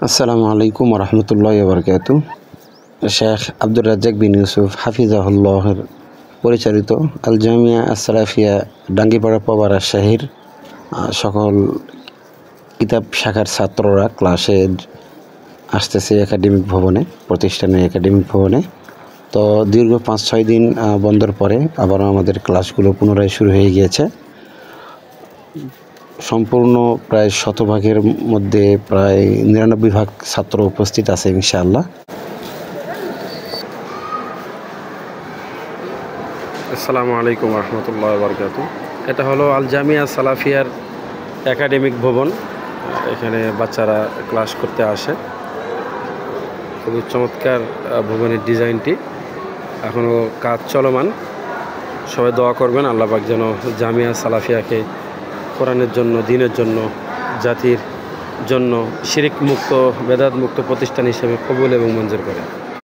আসসালামু আলাইকুম রহমতুল্লাহ বরকাতু। শেখ আব্দুর রাজ্জাক বিন ইউসুফ হাফিজাহুল্লাহের পরিচালিত আল জামিয়া আসসালাফিয়া ডাঙ্গিপাড়া পবা রাজশাহীর সকল কিতাব শাখার ছাত্ররা ক্লাসে আসতেছে একাডেমিক ভবনে, প্রতিষ্ঠানের একাডেমিক ভবনে। তো দীর্ঘ 5-6 দিন বন্ধর পরে আবারও আমাদের ক্লাসগুলো পুনরায় শুরু হয়ে গিয়েছে। সম্পূর্ণ প্রায় 100 ভাগের মধ্যে প্রায় 99 ভাগ ছাত্র উপস্থিত আছে ইনশাআল্লাহ। আসসালামু আলাইকুম রহমতুল্লাহ বরকাতু। এটা হলো আল জামিয়া সালাফিয়ার একাডেমিক ভবন। এখানে বাচ্চারা ক্লাস করতে আসে। খুবই চমৎকার ভবনের ডিজাইনটি, এখনও কাজ চলমান। সবাই দোয়া করবেন আল্লাহ পাক যেন জামিয়া সালাফিয়াকে কোরআনের জন্য, দ্বীনের জন্য, জাতির জন্য শিরক মুক্ত, বেদাত মুক্ত প্রতিষ্ঠান হিসেবে কবুল এবং মঞ্জুর করে।